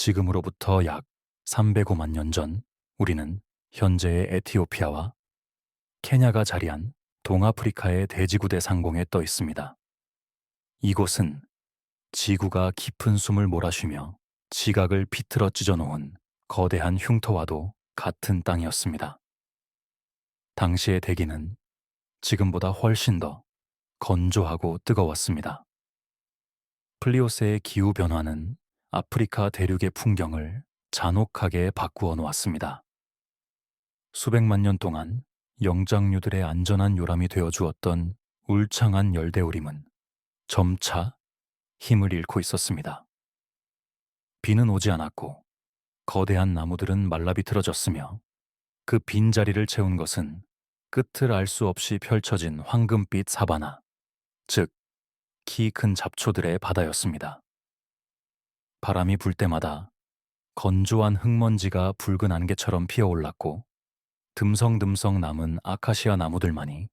지금으로부터 약 305만 년 전 우리는 현재의 에티오피아와 케냐가 자리한 동아프리카의 대지구대 상공에 떠 있습니다. 이곳은 지구가 깊은 숨을 몰아쉬며 지각을 비틀어 찢어 놓은 거대한 흉터와도 같은 땅이었습니다. 당시의 대기는 지금보다 훨씬 더 건조하고 뜨거웠습니다. 플리오세의 기후 변화는 아프리카 대륙의 풍경을 잔혹하게 바꾸어 놓았습니다. 수백만 년 동안 영장류들의 안전한 요람이 되어 주었던 울창한 열대우림은 점차 힘을 잃고 있었습니다. 비는 오지 않았고 거대한 나무들은 말라비틀어졌으며 그 빈자리를 채운 것은 끝을 알 수 없이 펼쳐진 황금빛 사바나, 즉 키 큰 잡초들의 바다였습니다. 바람이 불 때마다 건조한 흙먼지가 붉은 안개처럼 피어올랐고 듬성듬성 남은 아카시아 나무들만이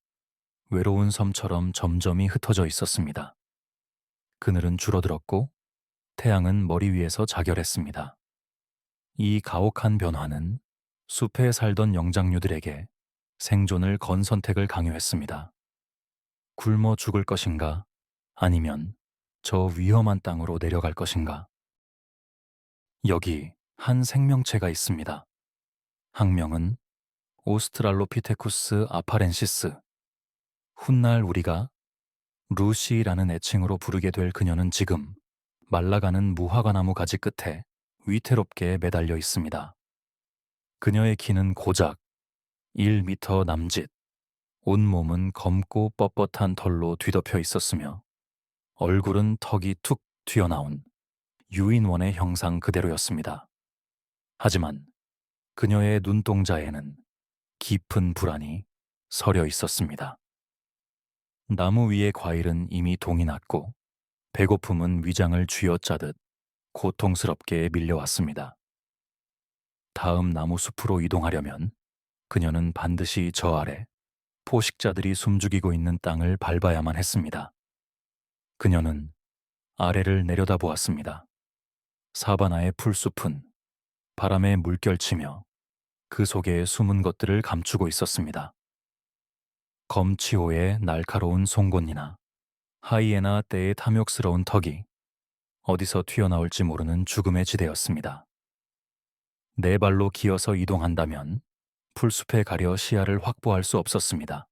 외로운 섬처럼 점점이 흩어져 있었습니다. 그늘은 줄어들었고 태양은 머리 위에서 자결했습니다. 이 가혹한 변화는 숲에 살던 영장류들에게 생존을 건 선택을 강요했습니다. 굶어 죽을 것인가 아니면 저 위험한 땅으로 내려갈 것인가. 여기 한 생명체가 있습니다. 학명은 오스트랄로피테쿠스 아파렌시스. 훗날 우리가 루시라는 애칭으로 부르게 될 그녀는 지금 말라가는 무화과나무 가지 끝에 위태롭게 매달려 있습니다. 그녀의 키는 고작 1미터 남짓, 온몸은 검고 뻣뻣한 털로 뒤덮여 있었으며 얼굴은 턱이 툭 튀어나온 유인원의 형상 그대로였습니다. 하지만 그녀의 눈동자에는 깊은 불안이 서려 있었습니다. 나무 위의 과일은 이미 동이 났고 배고픔은 위장을 쥐어짜듯 고통스럽게 밀려왔습니다. 다음 나무 숲으로 이동하려면 그녀는 반드시 저 아래 포식자들이 숨죽이고 있는 땅을 밟아야만 했습니다. 그녀는 아래를 내려다보았습니다. 사바나의 풀숲은 바람에 물결치며 그 속에 숨은 것들을 감추고 있었습니다. 검치호의 날카로운 송곳니나 하이에나 떼의 탐욕스러운 턱이 어디서 튀어나올지 모르는 죽음의 지대였습니다. 네 발로 기어서 이동한다면 풀숲에 가려 시야를 확보할 수 없었습니다.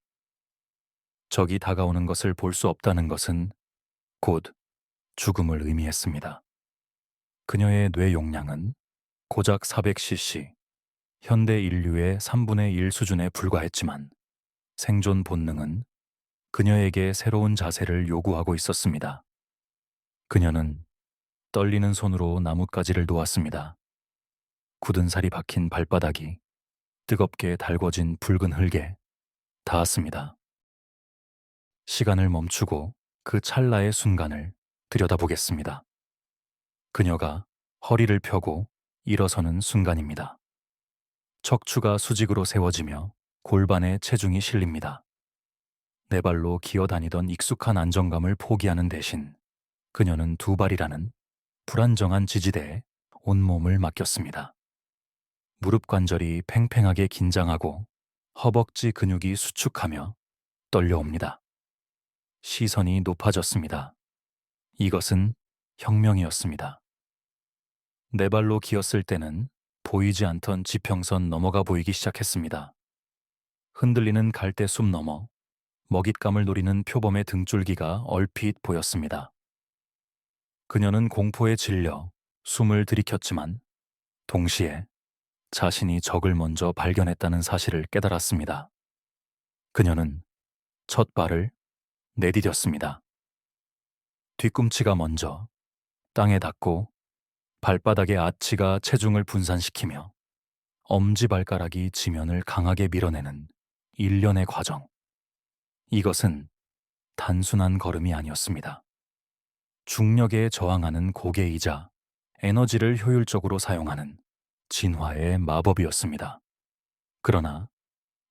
적이 다가오는 것을 볼 수 없다는 것은 곧 죽음을 의미했습니다. 그녀의 뇌 용량은 고작 400cc, 현대 인류의 3분의 1 수준에 불과했지만 생존 본능은 그녀에게 새로운 자세를 요구하고 있었습니다. 그녀는 떨리는 손으로 나뭇가지를 놓았습니다. 굳은 살이 박힌 발바닥이 뜨겁게 달궈진 붉은 흙에 닿았습니다. 시간을 멈추고 그 찰나의 순간을 들여다보겠습니다. 그녀가 허리를 펴고 일어서는 순간입니다. 척추가 수직으로 세워지며 골반에 체중이 실립니다. 네 발로 기어다니던 익숙한 안정감을 포기하는 대신 그녀는 두 발이라는 불안정한 지지대에 온몸을 맡겼습니다. 무릎 관절이 팽팽하게 긴장하고 허벅지 근육이 수축하며 떨려옵니다. 시선이 높아졌습니다. 이것은 혁명이었습니다. 네 발로 기었을 때는 보이지 않던 지평선 너머가 보이기 시작했습니다. 흔들리는 갈대숲 너머, 먹잇감을 노리는 표범의 등줄기가 얼핏 보였습니다. 그녀는 공포에 질려 숨을 들이켰지만 동시에 자신이 적을 먼저 발견했다는 사실을 깨달았습니다. 그녀는 첫 발을 내디뎠습니다. 뒤꿈치가 먼저 땅에 닿고 발바닥의 아치가 체중을 분산시키며 엄지발가락이 지면을 강하게 밀어내는 일련의 과정. 이것은 단순한 걸음이 아니었습니다. 중력에 저항하는 고개이자 에너지를 효율적으로 사용하는 진화의 마법이었습니다. 그러나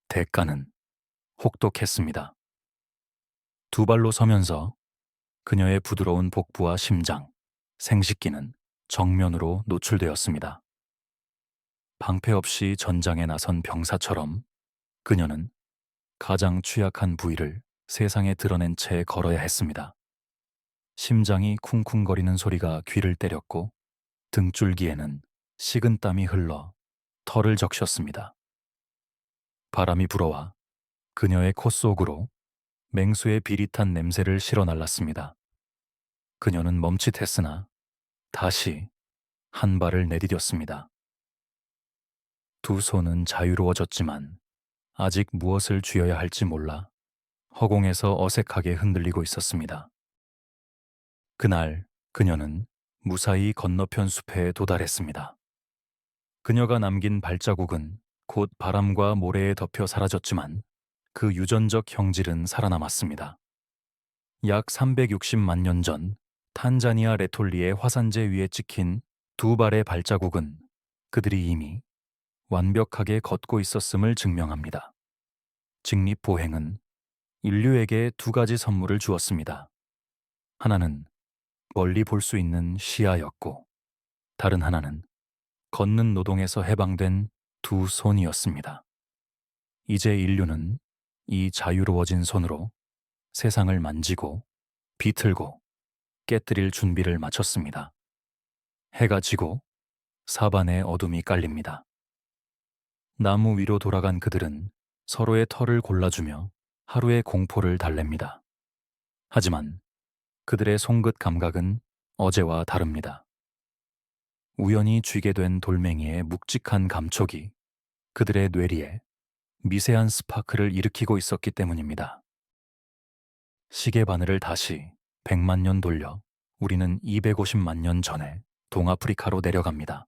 대가는 혹독했습니다. 두 발로 서면서 그녀의 부드러운 복부와 심장, 생식기는 정면으로 노출되었습니다. 방패 없이 전장에 나선 병사처럼 그녀는 가장 취약한 부위를 세상에 드러낸 채 걸어야 했습니다. 심장이 쿵쿵거리는 소리가 귀를 때렸고 등줄기에는 식은땀이 흘러 털을 적셨습니다. 바람이 불어와 그녀의 코 속으로 맹수의 비릿한 냄새를 실어 날랐습니다. 그녀는 멈칫했으나 다시 한 발을 내디뎠습니다. 두 손은 자유로워졌지만 아직 무엇을 쥐어야 할지 몰라 허공에서 어색하게 흔들리고 있었습니다. 그날 그녀는 무사히 건너편 숲에 도달했습니다. 그녀가 남긴 발자국은 곧 바람과 모래에 덮여 사라졌지만 그 유전적 형질은 살아남았습니다. 약 360만 년 전 탄자니아 레톨리의 화산재 위에 찍힌 두 발의 발자국은 그들이 이미 완벽하게 걷고 있었음을 증명합니다. 직립보행은 인류에게 두 가지 선물을 주었습니다. 하나는 멀리 볼 수 있는 시야였고 다른 하나는 걷는 노동에서 해방된 두 손이었습니다. 이제 인류는 이 자유로워진 손으로 세상을 만지고 비틀고 깨뜨릴 준비를 마쳤습니다. 해가 지고 사반의 어둠이 깔립니다. 나무 위로 돌아간 그들은 서로의 털을 골라주며 하루의 공포를 달랩니다. 하지만 그들의 송긋 감각은 어제와 다릅니다. 우연히 쥐게 된 돌멩이의 묵직한 감촉이 그들의 뇌리에 미세한 스파크를 일으키고 있었기 때문입니다. 시계 바늘을 다시 100만 년 돌려 우리는 250만 년 전에 동아프리카로 내려갑니다.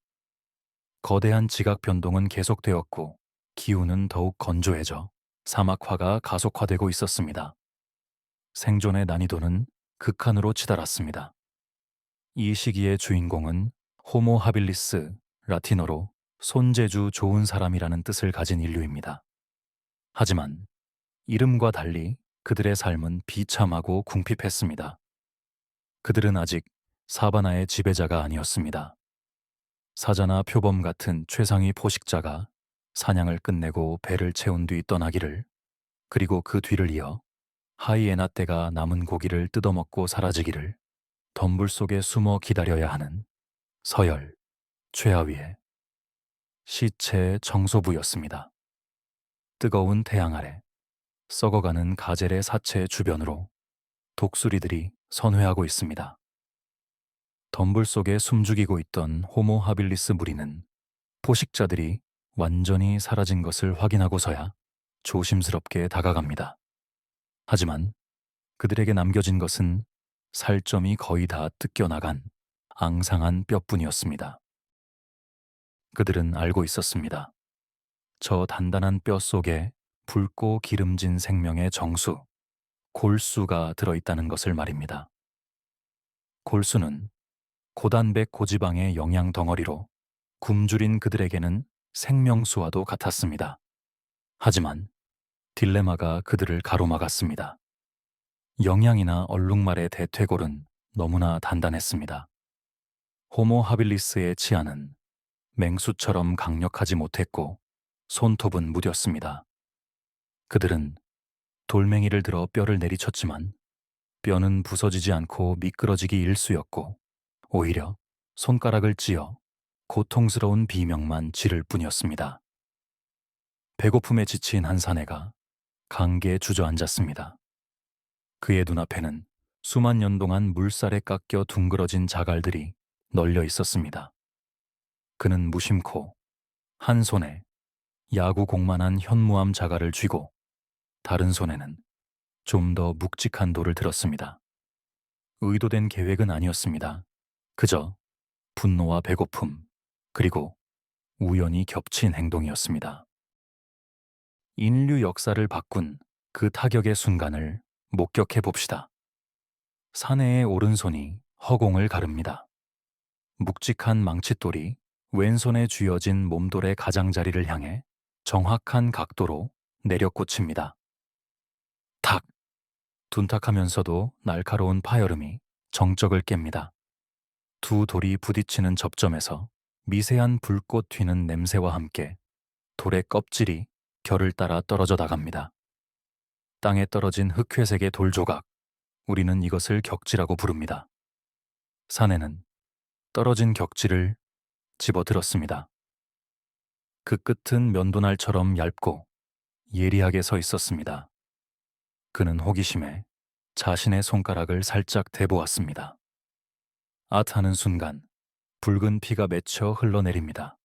거대한 지각 변동은 계속되었고 기후는 더욱 건조해져 사막화가 가속화되고 있었습니다. 생존의 난이도는 극한으로 치달았습니다. 이 시기의 주인공은 호모 하빌리스, 라틴어로 손재주 좋은 사람이라는 뜻을 가진 인류입니다. 하지만 이름과 달리 그들의 삶은 비참하고 궁핍했습니다. 그들은 아직 사바나의 지배자가 아니었습니다. 사자나 표범 같은 최상위 포식자가 사냥을 끝내고 배를 채운 뒤 떠나기를, 그리고 그 뒤를 이어 하이에나 떼가 남은 고기를 뜯어먹고 사라지기를 덤불 속에 숨어 기다려야 하는 서열, 최하위의 시체의 청소부였습니다. 뜨거운 태양 아래 썩어가는 가젤의 사체 주변으로 독수리들이 선회하고 있습니다. 덤불 속에 숨죽이고 있던 호모 하빌리스 무리는 포식자들이 완전히 사라진 것을 확인하고서야 조심스럽게 다가갑니다. 하지만 그들에게 남겨진 것은 살점이 거의 다 뜯겨나간 앙상한 뼈뿐이었습니다. 그들은 알고 있었습니다. 저 단단한 뼈 속에 붉고 기름진 생명의 정수, 골수가 들어있다는 것을 말입니다. 골수는 고단백 고지방의 영양 덩어리로 굶주린 그들에게는 생명수와도 같았습니다. 하지만 딜레마가 그들을 가로막았습니다. 영양이나 얼룩말의 대퇴골은 너무나 단단했습니다. 호모 하빌리스의 치아는 맹수처럼 강력하지 못했고 손톱은 무뎠습니다. 그들은 돌멩이를 들어 뼈를 내리쳤지만 뼈는 부서지지 않고 미끄러지기 일쑤였고 오히려 손가락을 찧어 고통스러운 비명만 지를 뿐이었습니다. 배고픔에 지친 한 사내가 강계에 주저앉았습니다. 그의 눈앞에는 수만 년 동안 물살에 깎여 둥그러진 자갈들이 널려 있었습니다. 그는 무심코 한 손에 야구공만한 현무암 자갈을 쥐고 다른 손에는 좀 더 묵직한 돌을 들었습니다. 의도된 계획은 아니었습니다. 그저 분노와 배고픔, 그리고 우연히 겹친 행동이었습니다. 인류 역사를 바꾼 그 타격의 순간을 목격해 봅시다. 사내의 오른손이 허공을 가릅니다. 묵직한 망칫돌이 왼손에 쥐어진 몸돌의 가장자리를 향해 정확한 각도로 내려꽂힙니다. 탁! 둔탁하면서도 날카로운 파열음이 정적을 깹니다. 두 돌이 부딪히는 접점에서 미세한 불꽃 튀는 냄새와 함께 돌의 껍질이 결을 따라 떨어져 나갑니다. 땅에 떨어진 흑회색의 돌 조각, 우리는 이것을 격지라고 부릅니다. 사내는 떨어진 격지를 집어들었습니다. 그 끝은 면도날처럼 얇고 예리하게 서 있었습니다. 그는 호기심에 자신의 손가락을 살짝 대보았습니다. 하는 순간 붉은 피가 맺혀 흘러내립니다.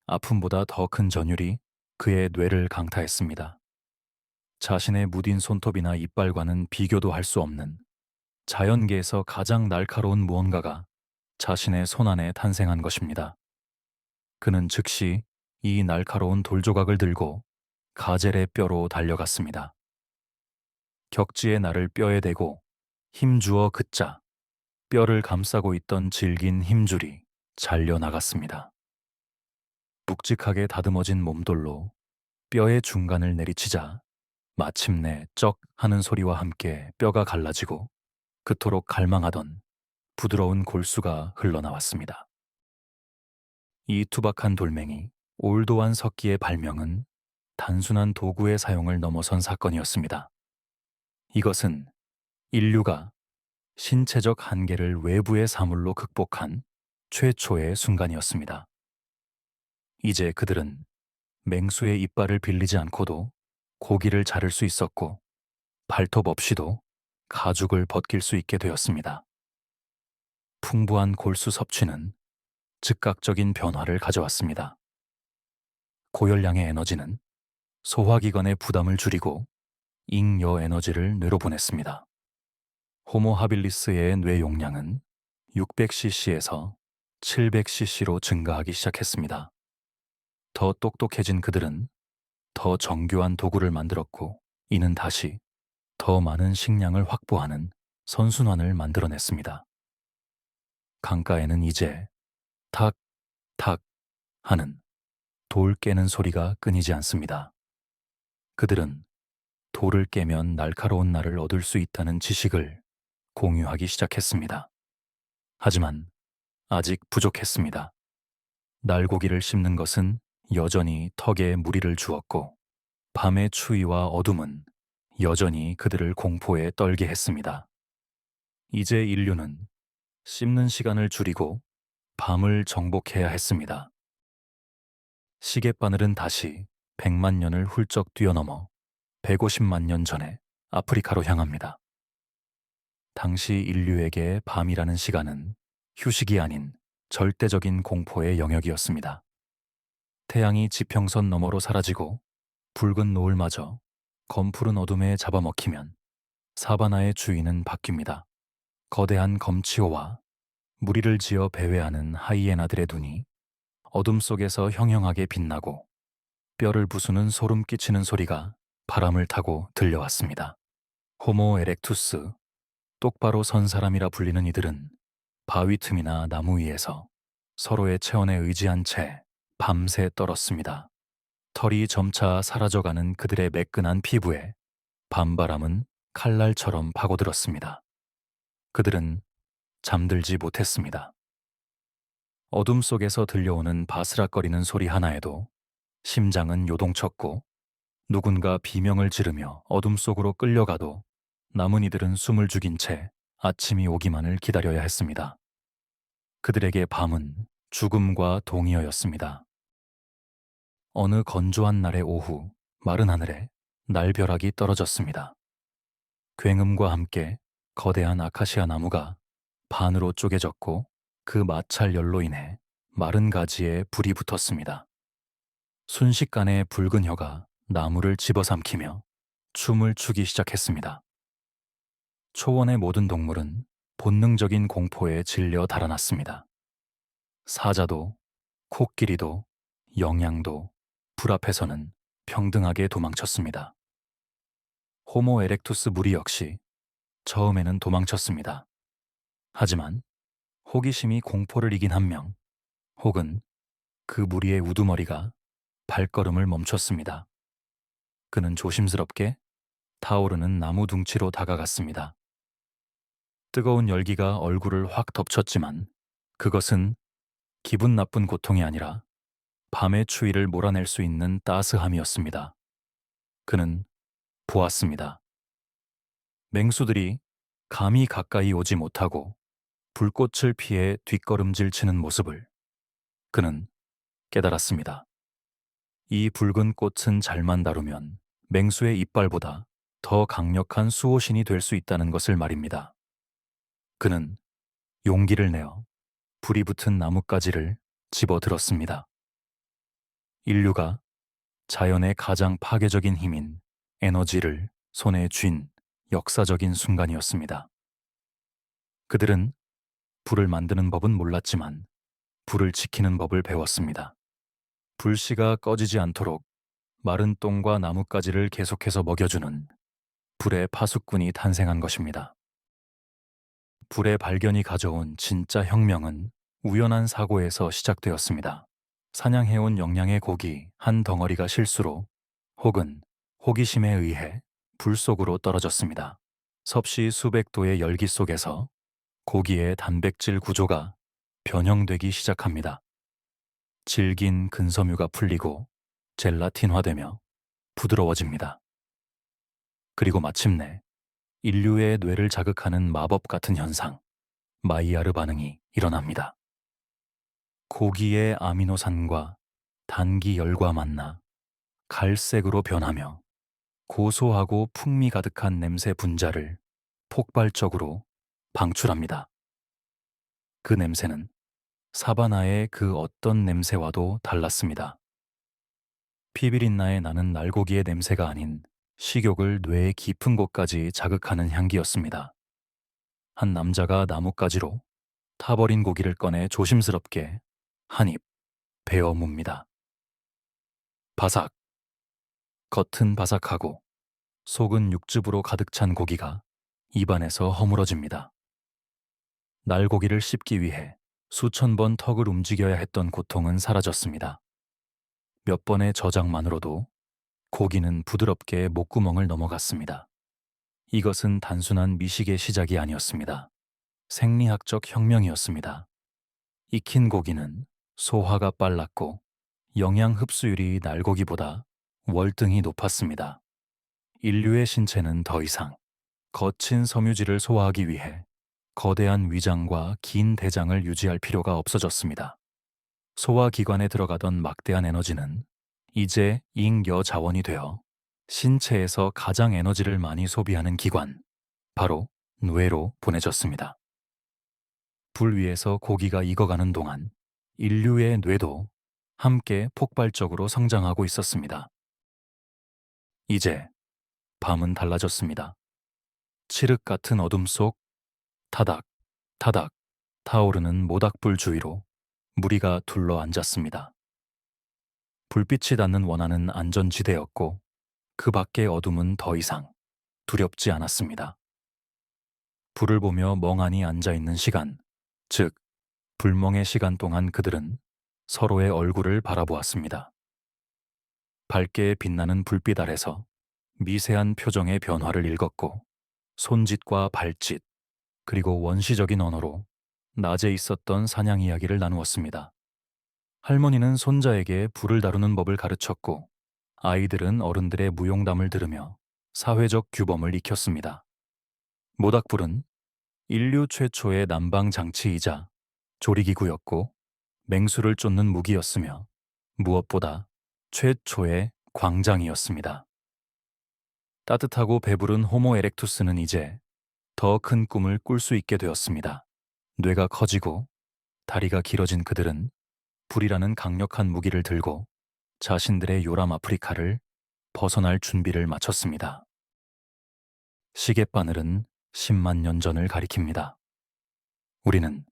아픔보다 더 큰 전율이 그의 뇌를 강타했습니다. 자신의 무딘 손톱이나 이빨과는 비교도 할 수 없는 자연계에서 가장 날카로운 무언가가 자신의 손안에 탄생한 것입니다. 그는 즉시 이 날카로운 돌조각을 들고 가젤의 뼈로 달려갔습니다. 격지의 날을 뼈에 대고 힘주어 긋자 뼈를 감싸고 있던 질긴 힘줄이 잘려나갔습니다. 묵직하게 다듬어진 몸돌로 뼈의 중간을 내리치자 마침내 쩍 하는 소리와 함께 뼈가 갈라지고 그토록 갈망하던 부드러운 골수가 흘러나왔습니다. 이 투박한 돌멩이 올도한 석기의 발명은 단순한 도구의 사용을 넘어선 사건이었습니다. 이것은 인류가 신체적 한계를 외부의 사물로 극복한 최초의 순간이었습니다. 이제 그들은 맹수의 이빨을 빌리지 않고도 고기를 자를 수 있었고 발톱 없이도 가죽을 벗길 수 있게 되었습니다. 풍부한 골수 섭취는 즉각적인 변화를 가져왔습니다. 고열량의 에너지는 소화기관의 부담을 줄이고 잉여 에너지를 뇌로 보냈습니다. 호모 하빌리스의 뇌 용량은 600cc에서 700cc로 증가하기 시작했습니다. 더 똑똑해진 그들은 더 정교한 도구를 만들었고 이는 다시 더 많은 식량을 확보하는 선순환을 만들어냈습니다. 강가에는 이제 탁, 탁 하는 돌 깨는 소리가 끊이지 않습니다. 그들은 돌을 깨면 날카로운 날을 얻을 수 있다는 지식을 공유하기 시작했습니다. 하지만 아직 부족했습니다. 날고기를 씹는 것은 여전히 턱에 무리를 주었고 밤의 추위와 어둠은 여전히 그들을 공포에 떨게 했습니다. 이제 인류는 씹는 시간을 줄이고 밤을 정복해야 했습니다. 시계바늘은 다시 100만 년을 훌쩍 뛰어넘어 150만 년 전에 아프리카로 향합니다. 당시 인류에게 밤이라는 시간은 휴식이 아닌 절대적인 공포의 영역이었습니다. 태양이 지평선 너머로 사라지고 붉은 노을마저 검푸른 어둠에 잡아먹히면 사바나의 주인은 바뀝니다. 거대한 검치호와 무리를 지어 배회하는 하이에나들의 눈이 어둠 속에서 형형하게 빛나고 뼈를 부수는 소름 끼치는 소리가 바람을 타고 들려왔습니다. 호모 에렉투스, 똑바로 선 사람이라 불리는 이들은 바위 틈이나 나무 위에서 서로의 체온에 의지한 채 밤새 떨었습니다. 털이 점차 사라져가는 그들의 매끈한 피부에 밤바람은 칼날처럼 파고들었습니다. 그들은 잠들지 못했습니다. 어둠 속에서 들려오는 바스락거리는 소리 하나에도 심장은 요동쳤고 누군가 비명을 지르며 어둠 속으로 끌려가도 남은 이들은 숨을 죽인 채 아침이 오기만을 기다려야 했습니다. 그들에게 밤은 죽음과 동의어였습니다. 어느 건조한 날의 오후 마른 하늘에 날벼락이 떨어졌습니다. 굉음과 함께 거대한 아카시아 나무가 반으로 쪼개졌고 그 마찰 열로 인해 마른 가지에 불이 붙었습니다. 순식간에 붉은 혀가 나무를 집어삼키며 춤을 추기 시작했습니다. 초원의 모든 동물은 본능적인 공포에 질려 달아났습니다. 사자도, 코끼리도, 영양도 불 앞에서는 평등하게 도망쳤습니다. 호모 에렉투스 무리 역시 처음에는 도망쳤습니다. 하지만 호기심이 공포를 이긴 한 명, 혹은 그 무리의 우두머리가 발걸음을 멈췄습니다. 그는 조심스럽게 타오르는 나무 둥치로 다가갔습니다. 뜨거운 열기가 얼굴을 확 덮쳤지만 그것은 기분 나쁜 고통이 아니라 밤의 추위를 몰아낼 수 있는 따스함이었습니다. 그는 보았습니다. 맹수들이 감히 가까이 오지 못하고 불꽃을 피해 뒷걸음질 치는 모습을 그는 깨달았습니다. 이 붉은 꽃은 잘만 다루면 맹수의 이빨보다 더 강력한 수호신이 될 수 있다는 것을 말입니다. 그는 용기를 내어 불이 붙은 나뭇가지를 집어들었습니다. 인류가 자연의 가장 파괴적인 힘인 에너지를 손에 쥔 역사적인 순간이었습니다. 그들은 불을 만드는 법은 몰랐지만 불을 지키는 법을 배웠습니다. 불씨가 꺼지지 않도록 마른 똥과 나뭇가지를 계속해서 먹여주는 불의 파수꾼이 탄생한 것입니다. 불의 발견이 가져온 진짜 혁명은 우연한 사고에서 시작되었습니다. 사냥해온 영양의 고기 한 덩어리가 실수로 혹은 호기심에 의해 불 속으로 떨어졌습니다. 섭씨 수백 도의 열기 속에서 고기의 단백질 구조가 변형되기 시작합니다. 질긴 근섬유가 풀리고 젤라틴화되며 부드러워집니다. 그리고 마침내 인류의 뇌를 자극하는 마법 같은 현상, 마이야르 반응이 일어납니다. 고기의 아미노산과 단기 열과 만나 갈색으로 변하며 고소하고 풍미 가득한 냄새 분자를 폭발적으로 방출합니다. 그 냄새는 사바나의 그 어떤 냄새와도 달랐습니다. 피비린나에 나는 날고기의 냄새가 아닌 식욕을 뇌의 깊은 곳까지 자극하는 향기였습니다. 한 남자가 나뭇가지로 타버린 고기를 꺼내 조심스럽게 한 입 베어 뭅니다. 바삭. 겉은 바삭하고 속은 육즙으로 가득 찬 고기가 입안에서 허물어집니다. 날고기를 씹기 위해 수천 번 턱을 움직여야 했던 고통은 사라졌습니다. 몇 번의 저작만으로도 고기는 부드럽게 목구멍을 넘어갔습니다. 이것은 단순한 미식의 시작이 아니었습니다. 생리학적 혁명이었습니다. 익힌 고기는 소화가 빨랐고 영양 흡수율이 날고기보다 월등히 높았습니다. 인류의 신체는 더 이상 거친 섬유질을 소화하기 위해 거대한 위장과 긴 대장을 유지할 필요가 없어졌습니다. 소화기관에 들어가던 막대한 에너지는 이제 잉여 자원이 되어 신체에서 가장 에너지를 많이 소비하는 기관, 바로 뇌로 보내졌습니다. 불 위에서 고기가 익어가는 동안 인류의 뇌도 함께 폭발적으로 성장하고 있었습니다. 이제 밤은 달라졌습니다. 칠흑 같은 어둠 속 타닥, 타닥 타오르는 모닥불 주위로 무리가 둘러 앉았습니다. 불빛이 닿는 원한은 안전지대였고 그 밖의 어둠은 더 이상 두렵지 않았습니다. 불을 보며 멍하니 앉아있는 시간, 즉 불멍의 시간 동안 그들은 서로의 얼굴을 바라보았습니다. 밝게 빛나는 불빛 아래서 미세한 표정의 변화를 읽었고 손짓과 발짓, 그리고 원시적인 언어로 낮에 있었던 사냥 이야기를 나누었습니다. 할머니는 손자에게 불을 다루는 법을 가르쳤고 아이들은 어른들의 무용담을 들으며 사회적 규범을 익혔습니다. 모닥불은 인류 최초의 난방 장치이자 조리기구였고 맹수를 쫓는 무기였으며 무엇보다 최초의 광장이었습니다. 따뜻하고 배부른 호모 에렉투스는 이제 더 큰 꿈을 꿀 수 있게 되었습니다. 뇌가 커지고 다리가 길어진 그들은 불이라는 강력한 무기를 들고 자신들의 요람 아프리카를 벗어날 준비를 마쳤습니다. 시계바늘은 10만 년 전을 가리킵니다. 우리는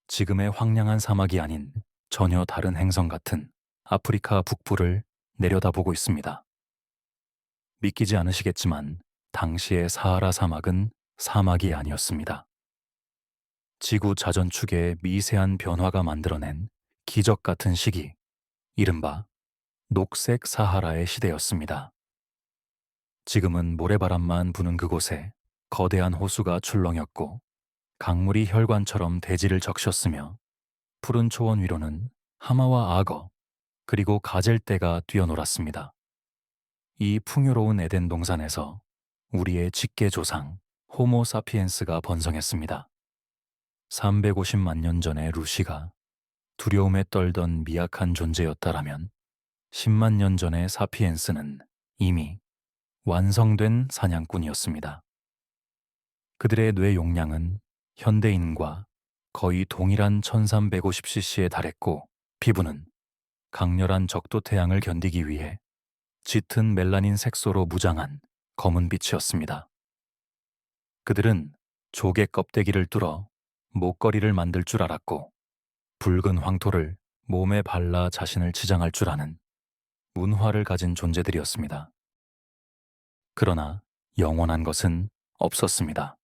지금의 황량한 사막이 아닌 전혀 다른 행성 같은 아프리카 북부를 내려다보고 있습니다. 믿기지 않으시겠지만 당시의 사하라 사막은 사막이 아니었습니다. 지구 자전축의 미세한 변화가 만들어낸 기적 같은 시기, 이른바 녹색 사하라의 시대였습니다. 지금은 모래바람만 부는 그곳에 거대한 호수가 출렁였고 강물이 혈관처럼 대지를 적셨으며 푸른 초원 위로는 하마와 악어, 그리고 가젤떼가 뛰어놀았습니다. 이 풍요로운 에덴 동산에서 우리의 직계 조상 호모 사피엔스가 번성했습니다. 350만 년 전에 루시가 두려움에 떨던 미약한 존재였다라면 10만 년 전의 사피엔스는 이미 완성된 사냥꾼이었습니다. 그들의 뇌 용량은 현대인과 거의 동일한 1350cc에 달했고, 피부는 강렬한 적도 태양을 견디기 위해 짙은 멜라닌 색소로 무장한 검은빛이었습니다. 그들은 조개 껍데기를 뚫어 목걸이를 만들 줄 알았고, 붉은 황토를 몸에 발라 자신을 치장할 줄 아는 문화를 가진 존재들이었습니다. 그러나 영원한 것은 없었습니다.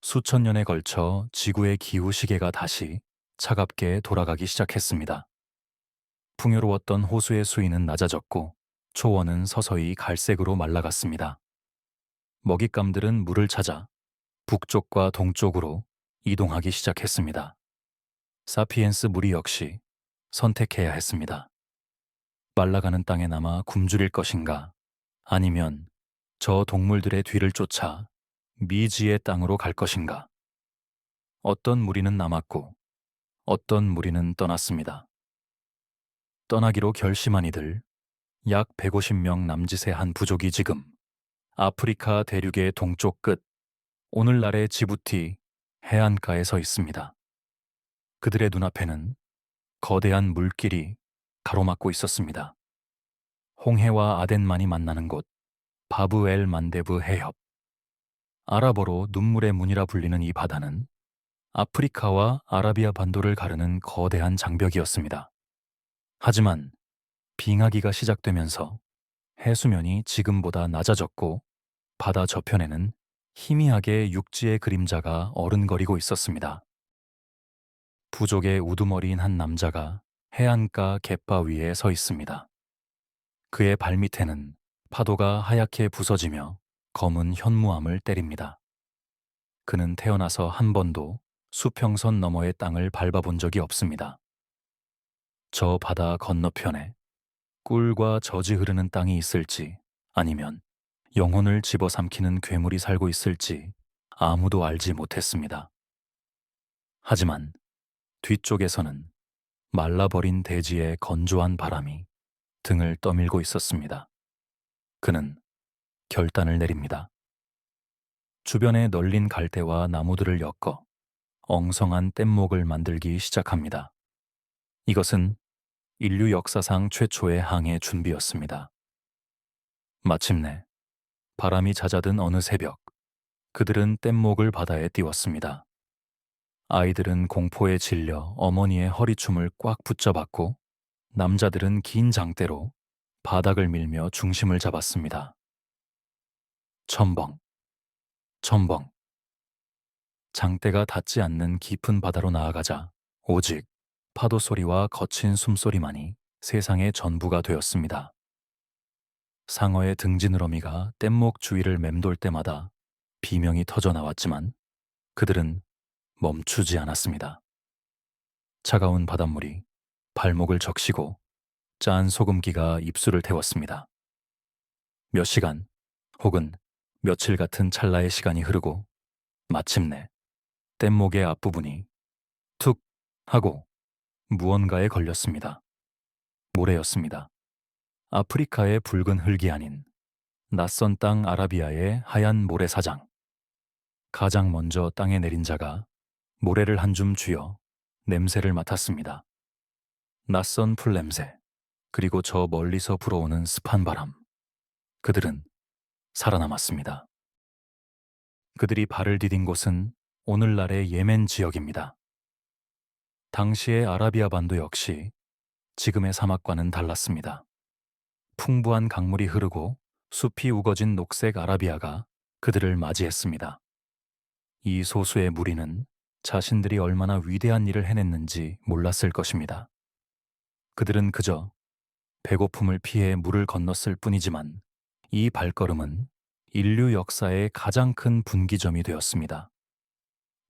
수천 년에 걸쳐 지구의 기후 시계가 다시 차갑게 돌아가기 시작했습니다. 풍요로웠던 호수의 수위는 낮아졌고 초원은 서서히 갈색으로 말라갔습니다. 먹잇감들은 물을 찾아 북쪽과 동쪽으로 이동하기 시작했습니다. 사피엔스 무리 역시 선택해야 했습니다. 말라가는 땅에 남아 굶주릴 것인가, 아니면 저 동물들의 뒤를 쫓아 미지의 땅으로 갈 것인가. 어떤 무리는 남았고 어떤 무리는 떠났습니다. 떠나기로 결심한 이들, 약 150명 남짓의 한 부족이 지금 아프리카 대륙의 동쪽 끝, 오늘날의 지부티 해안가에 서 있습니다. 그들의 눈앞에는 거대한 물길이 가로막고 있었습니다. 홍해와 아덴만이 만나는 곳, 바브 엘 만데브 해협. 아랍어로 눈물의 문이라 불리는 이 바다는 아프리카와 아라비아 반도를 가르는 거대한 장벽이었습니다. 하지만 빙하기가 시작되면서 해수면이 지금보다 낮아졌고 바다 저편에는 희미하게 육지의 그림자가 어른거리고 있었습니다. 부족의 우두머리인 한 남자가 해안가 갯바 위에 서 있습니다. 그의 발밑에는 파도가 하얗게 부서지며 검은 현무암을 때립니다. 그는 태어나서 한 번도 수평선 너머의 땅을 밟아본 적이 없습니다. 저 바다 건너편에 꿀과 젖이 흐르는 땅이 있을지, 아니면 영혼을 집어삼키는 괴물이 살고 있을지 아무도 알지 못했습니다. 하지만 뒤쪽에서는 말라버린 대지의 건조한 바람이 등을 떠밀고 있었습니다. 그는 결단을 내립니다. 주변에 널린 갈대와 나무들을 엮어 엉성한 뗏목을 만들기 시작합니다. 이것은 인류 역사상 최초의 항해 준비였습니다. 마침내 바람이 잦아든 어느 새벽, 그들은 뗏목을 바다에 띄웠습니다. 아이들은 공포에 질려 어머니의 허리춤을 꽉 붙잡았고, 남자들은 긴 장대로 바닥을 밀며 중심을 잡았습니다. 첨벙, 첨벙. 장대가 닿지 않는 깊은 바다로 나아가자 오직 파도 소리와 거친 숨소리만이 세상의 전부가 되었습니다. 상어의 등지느러미가 뗏목 주위를 맴돌 때마다 비명이 터져 나왔지만 그들은 멈추지 않았습니다. 차가운 바닷물이 발목을 적시고 짠 소금기가 입술을 태웠습니다. 몇 시간 혹은 며칠 같은 찰나의 시간이 흐르고 마침내 뗏목의 앞부분이 툭 하고 무언가에 걸렸습니다. 모래였습니다. 아프리카의 붉은 흙이 아닌 낯선 땅 아라비아의 하얀 모래사장. 가장 먼저 땅에 내린 자가 모래를 한 줌 쥐어 냄새를 맡았습니다. 낯선 풀냄새, 그리고 저 멀리서 불어오는 습한 바람. 그들은 살아남았습니다. 그들이 발을 디딘 곳은 오늘날의 예멘 지역입니다. 당시의 아라비아 반도 역시 지금의 사막과는 달랐습니다. 풍부한 강물이 흐르고 숲이 우거진 녹색 아라비아가 그들을 맞이했습니다. 이 소수의 무리는 자신들이 얼마나 위대한 일을 해냈는지 몰랐을 것입니다. 그들은 그저 배고픔을 피해 물을 건넜을 뿐이지만 이 발걸음은 인류 역사의 가장 큰 분기점이 되었습니다.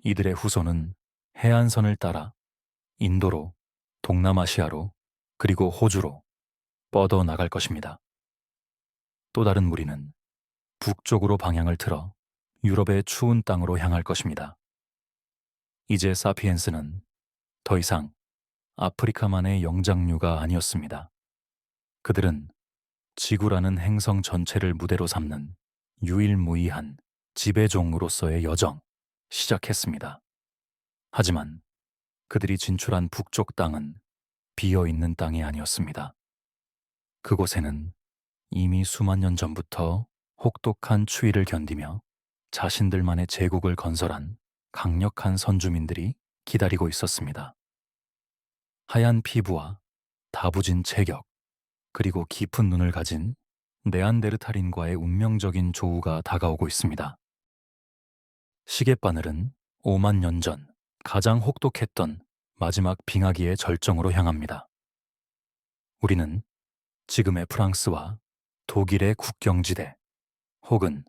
이들의 후손은 해안선을 따라 인도로, 동남아시아로, 그리고 호주로 뻗어 나갈 것입니다. 또 다른 무리는 북쪽으로 방향을 틀어 유럽의 추운 땅으로 향할 것입니다. 이제 사피엔스는 더 이상 아프리카만의 영장류가 아니었습니다. 그들은 지구라는 행성 전체를 무대로 삼는 유일무이한 지배종으로서의 여정 시작했습니다. 하지만 그들이 진출한 북쪽 땅은 비어있는 땅이 아니었습니다. 그곳에는 이미 수만 년 전부터 혹독한 추위를 견디며 자신들만의 제국을 건설한 강력한 선주민들이 기다리고 있었습니다. 하얀 피부와 다부진 체격, 그리고 깊은 눈을 가진 네안데르탈인과의 운명적인 조우가 다가오고 있습니다. 시계바늘은 5만 년 전 가장 혹독했던 마지막 빙하기의 절정으로 향합니다. 우리는 지금의 프랑스와 독일의 국경지대 혹은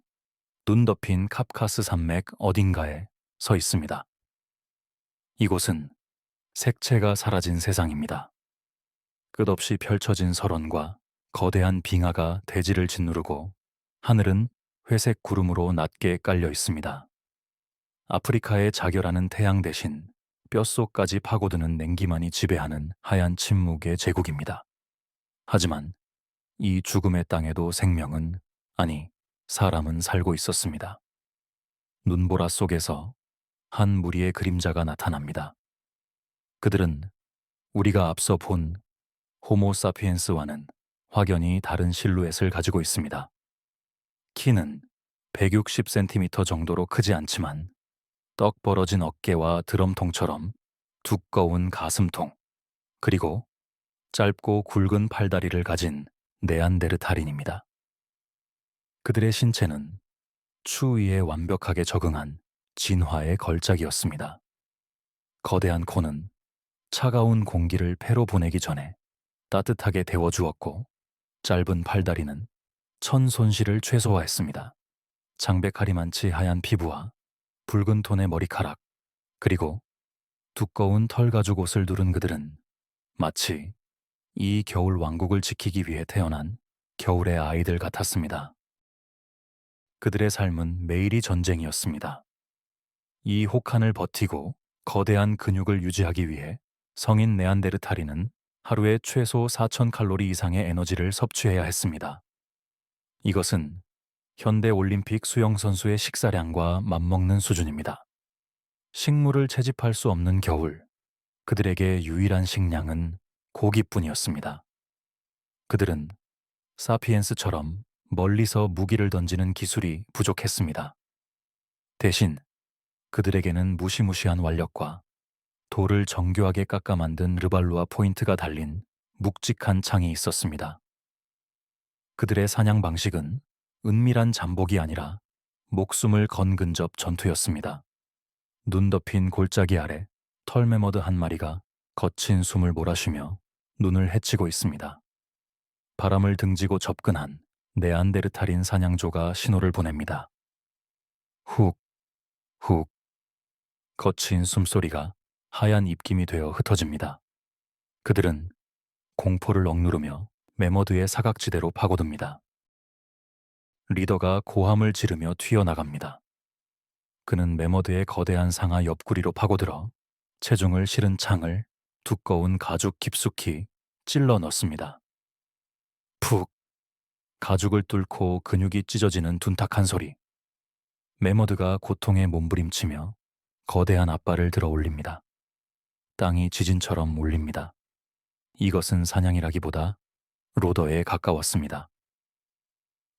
눈 덮인 카프카스 산맥 어딘가에 서 있습니다. 이곳은 색채가 사라진 세상입니다. 끝없이 펼쳐진 설원과 거대한 빙하가 대지를 짓누르고 하늘은 회색 구름으로 낮게 깔려 있습니다. 아프리카의 자결하는 태양 대신 뼛속까지 파고드는 냉기만이 지배하는 하얀 침묵의 제국입니다. 하지만 이 죽음의 땅에도 생명은, 아니, 사람은 살고 있었습니다. 눈보라 속에서 한 무리의 그림자가 나타납니다. 그들은 우리가 앞서 본 호모사피엔스와는 확연히 다른 실루엣을 가지고 있습니다. 키는 160cm 정도로 크지 않지만 떡 벌어진 어깨와 드럼통처럼 두꺼운 가슴통, 그리고 짧고 굵은 팔다리를 가진 네안데르탈인입니다. 그들의 신체는 추위에 완벽하게 적응한 진화의 걸작이었습니다. 거대한 코는 차가운 공기를 폐로 보내기 전에 따뜻하게 데워주었고, 짧은 팔다리는 천 손실을 최소화했습니다. 장백하리만치 하얀 피부와 붉은 톤의 머리카락, 그리고 두꺼운 털 가죽 옷을 두른 그들은 마치 이 겨울 왕국을 지키기 위해 태어난 겨울의 아이들 같았습니다. 그들의 삶은 매일이 전쟁이었습니다. 이 혹한을 버티고 거대한 근육을 유지하기 위해 성인 네안데르탈인은 하루에 최소 4,000칼로리 이상의 에너지를 섭취해야 했습니다. 이것은 현대 올림픽 수영선수의 식사량과 맞먹는 수준입니다. 식물을 채집할 수 없는 겨울, 그들에게 유일한 식량은 고기뿐이었습니다. 그들은 사피엔스처럼 멀리서 무기를 던지는 기술이 부족했습니다. 대신 그들에게는 무시무시한 완력과 돌을 정교하게 깎아 만든 르발루아 포인트가 달린 묵직한 창이 있었습니다. 그들의 사냥 방식은 은밀한 잠복이 아니라 목숨을 건 근접 전투였습니다. 눈 덮인 골짜기 아래 털메머드 한 마리가 거친 숨을 몰아쉬며 눈을 헤치고 있습니다. 바람을 등지고 접근한 네안데르탈인 사냥조가 신호를 보냅니다. 훅, 훅. 거친 숨소리가 하얀 입김이 되어 흩어집니다. 그들은 공포를 억누르며 메머드의 사각지대로 파고듭니다. 리더가 고함을 지르며 튀어나갑니다. 그는 메머드의 거대한 상하 옆구리로 파고들어 체중을 실은 창을 두꺼운 가죽 깊숙이 찔러 넣습니다. 푹! 가죽을 뚫고 근육이 찢어지는 둔탁한 소리. 메머드가 고통에 몸부림치며 거대한 앞발을 들어 올립니다. 땅이 지진처럼 울립니다. 이것은 사냥이라기보다 로더에 가까웠습니다.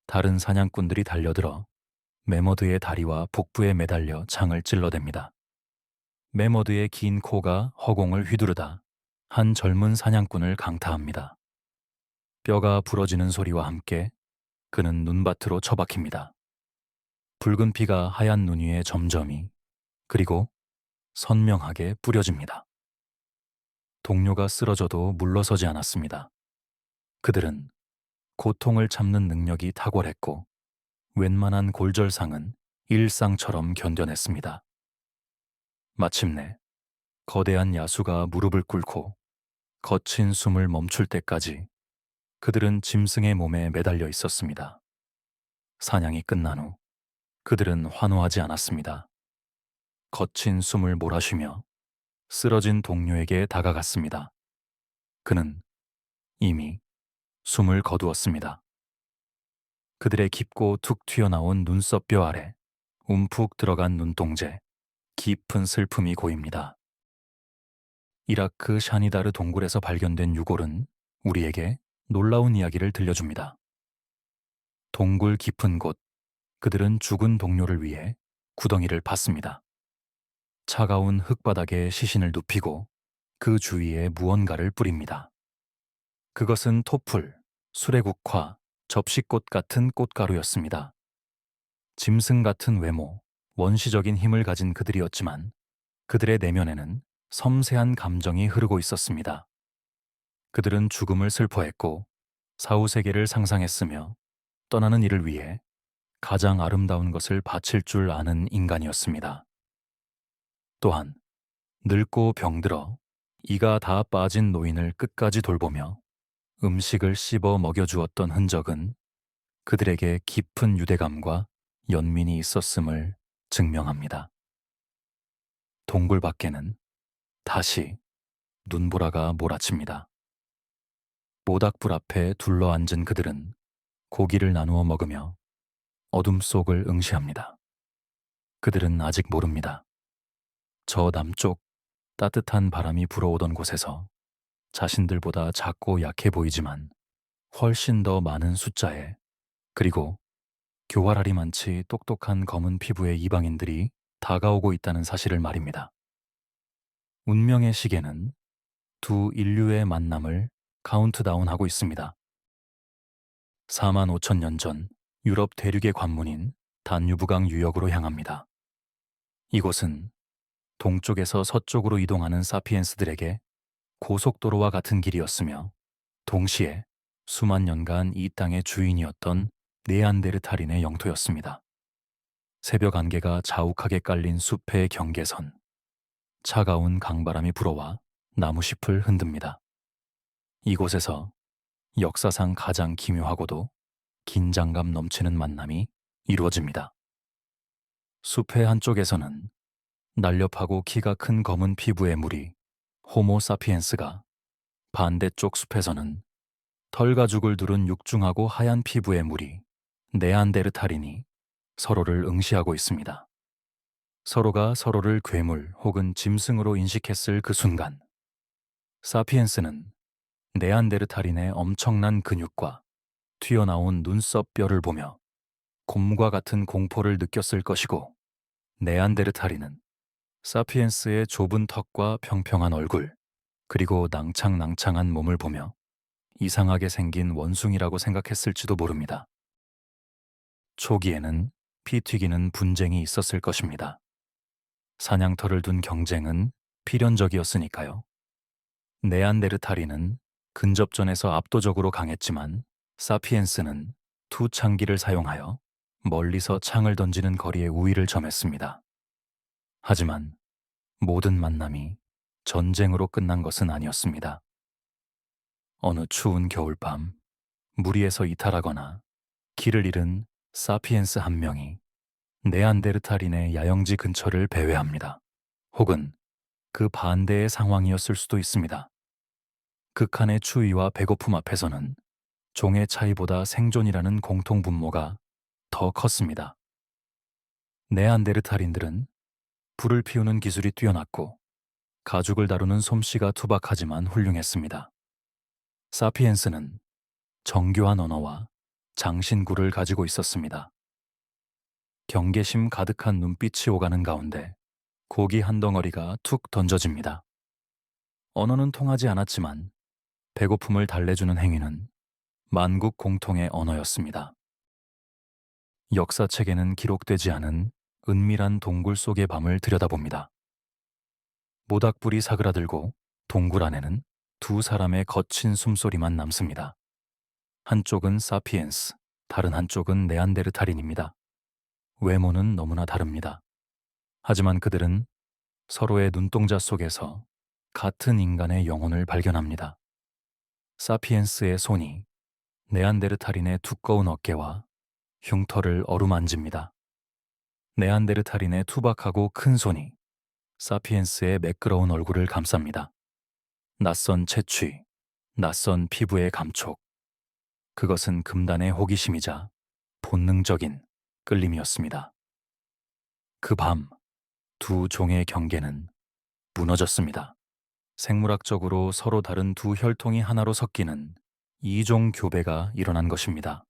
다른 사냥꾼들이 달려들어 메머드의 다리와 복부에 매달려 창을 찔러댑니다. 메머드의 긴 코가 허공을 휘두르다 한 젊은 사냥꾼을 강타합니다. 뼈가 부러지는 소리와 함께 그는 눈밭으로 처박힙니다. 붉은 피가 하얀 눈 위에 점점이, 그리고 선명하게 뿌려집니다. 동료가 쓰러져도 물러서지 않았습니다. 그들은 고통을 참는 능력이 탁월했고 웬만한 골절상은 일상처럼 견뎌냈습니다. 마침내 거대한 야수가 무릎을 꿇고 거친 숨을 멈출 때까지 그들은 짐승의 몸에 매달려 있었습니다. 사냥이 끝난 후 그들은 환호하지 않았습니다. 거친 숨을 몰아쉬며 쓰러진 동료에게 다가갔습니다. 그는 이미 숨을 거두었습니다. 그들의 깊고 툭 튀어나온 눈썹뼈 아래 움푹 들어간 눈동자, 깊은 슬픔이 고입니다. 이라크 샤니다르 동굴에서 발견된 유골은 우리에게 놀라운 이야기를 들려줍니다. 동굴 깊은 곳, 그들은 죽은 동료를 위해 구덩이를 팠습니다. 차가운 흙바닥에 시신을 눕히고 그 주위에 무언가를 뿌립니다. 그것은 토플, 수레국화, 접시꽃 같은 꽃가루였습니다. 짐승 같은 외모, 원시적인 힘을 가진 그들이었지만 그들의 내면에는 섬세한 감정이 흐르고 있었습니다. 그들은 죽음을 슬퍼했고 사후세계를 상상했으며 떠나는 이를 위해 가장 아름다운 것을 바칠 줄 아는 인간이었습니다. 또한 늙고 병들어 이가 다 빠진 노인을 끝까지 돌보며 음식을 씹어 먹여주었던 흔적은 그들에게 깊은 유대감과 연민이 있었음을 증명합니다. 동굴 밖에는 다시 눈보라가 몰아칩니다. 모닥불 앞에 둘러앉은 그들은 고기를 나누어 먹으며 어둠 속을 응시합니다. 그들은 아직 모릅니다. 저 남쪽 따뜻한 바람이 불어오던 곳에서 자신들보다 작고 약해 보이지만 훨씬 더 많은 숫자에, 그리고 교활하리 많지 똑똑한 검은 피부의 이방인들이 다가오고 있다는 사실을 말입니다. 운명의 시계는 두 인류의 만남을 카운트다운하고 있습니다. 4만 5천 년 전 유럽 대륙의 관문인 단유브강 유역으로 향합니다. 이곳은 동쪽에서 서쪽으로 이동하는 사피엔스들에게 고속도로와 같은 길이었으며 동시에 수만 년간 이 땅의 주인이었던 네안데르탈인의 영토였습니다. 새벽 안개가 자욱하게 깔린 숲의 경계선, 차가운 강바람이 불어와 나무잎을 흔듭니다. 이곳에서 역사상 가장 기묘하고도 긴장감 넘치는 만남이 이루어집니다. 숲의 한쪽에서는 날렵하고 키가 큰 검은 피부의 무리 호모 사피엔스가, 반대쪽 숲에서는 털가죽을 두른 육중하고 하얀 피부의 무리 네안데르탈인이 서로를 응시하고 있습니다. 서로가 서로를 괴물 혹은 짐승으로 인식했을 그 순간, 사피엔스는 네안데르탈인의 엄청난 근육과 튀어나온 눈썹뼈를 보며 곰과 같은 공포를 느꼈을 것이고, 네안데르탈인은 사피엔스의 좁은 턱과 평평한 얼굴, 그리고 낭창낭창한 몸을 보며 이상하게 생긴 원숭이라고 생각했을지도 모릅니다. 초기에는 피 튀기는 분쟁이 있었을 것입니다. 사냥터를 둔 경쟁은 필연적이었으니까요. 네안데르탈인은 근접전에서 압도적으로 강했지만 사피엔스는 투창기를 사용하여 멀리서 창을 던지는 거리에 우위를 점했습니다. 하지만 모든 만남이 전쟁으로 끝난 것은 아니었습니다. 어느 추운 겨울밤, 무리에서 이탈하거나 길을 잃은 사피엔스 한 명이 네안데르탈인의 야영지 근처를 배회합니다. 혹은 그 반대의 상황이었을 수도 있습니다. 극한의 추위와 배고픔 앞에서는 종의 차이보다 생존이라는 공통분모가 더 컸습니다. 네안데르탈인들은 불을 피우는 기술이 뛰어났고 가죽을 다루는 솜씨가 투박하지만 훌륭했습니다. 사피엔스는 정교한 언어와 장신구를 가지고 있었습니다. 경계심 가득한 눈빛이 오가는 가운데 고기 한 덩어리가 툭 던져집니다. 언어는 통하지 않았지만 배고픔을 달래주는 행위는 만국 공통의 언어였습니다. 역사책에는 기록되지 않은 은밀한 동굴 속의 밤을 들여다봅니다. 모닥불이 사그라들고 동굴 안에는 두 사람의 거친 숨소리만 남습니다. 한쪽은 사피엔스, 다른 한쪽은 네안데르탈인입니다. 외모는 너무나 다릅니다. 하지만 그들은 서로의 눈동자 속에서 같은 인간의 영혼을 발견합니다. 사피엔스의 손이 네안데르탈인의 두꺼운 어깨와 흉터를 어루만집니다. 네안데르탈인의 투박하고 큰 손이 사피엔스의 매끄러운 얼굴을 감쌉니다. 낯선 채취, 낯선 피부의 감촉. 그것은 금단의 호기심이자 본능적인 끌림이었습니다. 그 밤, 두 종의 경계는 무너졌습니다. 생물학적으로 서로 다른 두 혈통이 하나로 섞이는 이종 교배가 일어난 것입니다.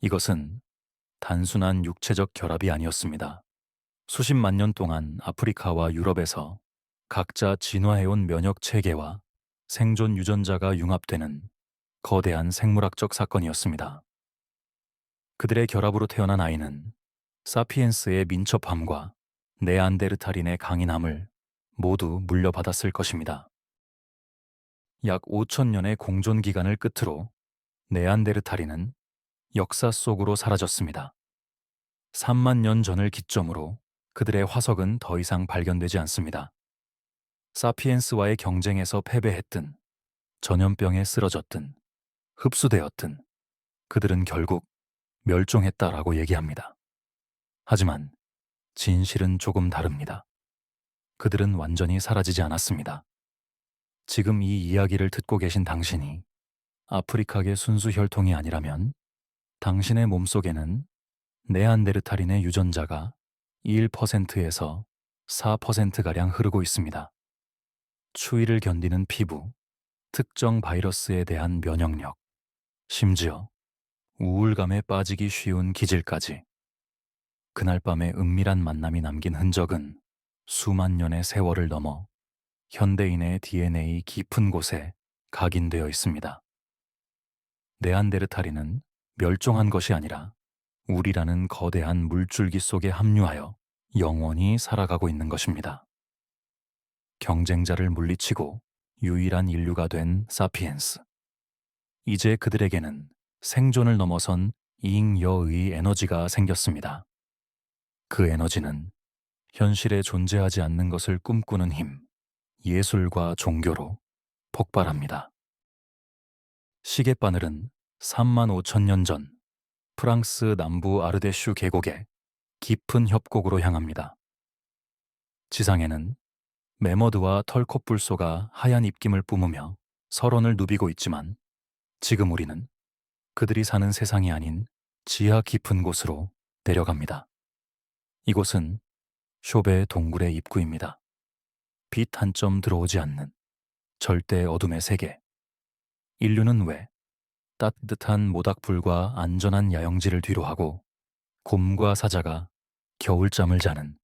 이것은 단순한 육체적 결합이 아니었습니다. 수십만 년 동안 아프리카와 유럽에서 각자 진화해온 면역 체계와 생존 유전자가 융합되는 거대한 생물학적 사건이었습니다. 그들의 결합으로 태어난 아이는 사피엔스의 민첩함과 네안데르탈인의 강인함을 모두 물려받았을 것입니다. 약 5천년의 공존 기간을 끝으로 네안데르탈인은 역사 속으로 사라졌습니다. 3만 년 전을 기점으로 그들의 화석은 더 이상 발견되지 않습니다. 사피엔스와의 경쟁에서 패배했든 전염병에 쓰러졌든 흡수되었든 그들은 결국 멸종했다라고 얘기합니다. 하지만 진실은 조금 다릅니다. 그들은 완전히 사라지지 않았습니다. 지금 이 이야기를 듣고 계신 당신이 아프리카계 순수 혈통이 아니라면 당신의 몸속에는 네안데르탈인의 유전자가 1%에서 4%가량 흐르고 있습니다. 추위를 견디는 피부, 특정 바이러스에 대한 면역력, 심지어 우울감에 빠지기 쉬운 기질까지. 그날 밤의 은밀한 만남이 남긴 흔적은 수만 년의 세월을 넘어 현대인의 DNA 깊은 곳에 각인되어 있습니다. 네안데르탈인은 멸종한 것이 아니라 우리라는 거대한 물줄기 속에 합류하여 영원히 살아가고 있는 것입니다. 경쟁자를 물리치고 유일한 인류가 된 사피엔스. 이제 그들에게는 생존을 넘어선 잉여의 에너지가 생겼습니다. 그 에너지는 현실에 존재하지 않는 것을 꿈꾸는 힘, 예술과 종교로 폭발합니다. 시계바늘은 3만 5천 년 전 프랑스 남부 아르데슈 계곡의 깊은 협곡으로 향합니다. 지상에는 매머드와 털콧불소가 하얀 입김을 뿜으며 설원을 누비고 있지만 지금 우리는 그들이 사는 세상이 아닌 지하 깊은 곳으로 내려갑니다. 이곳은 쇼베 동굴의 입구입니다. 빛 한 점 들어오지 않는 절대 어둠의 세계. 인류는 왜 따뜻한 모닥불과 안전한 야영지를 뒤로하고 곰과 사자가 겨울잠을 자는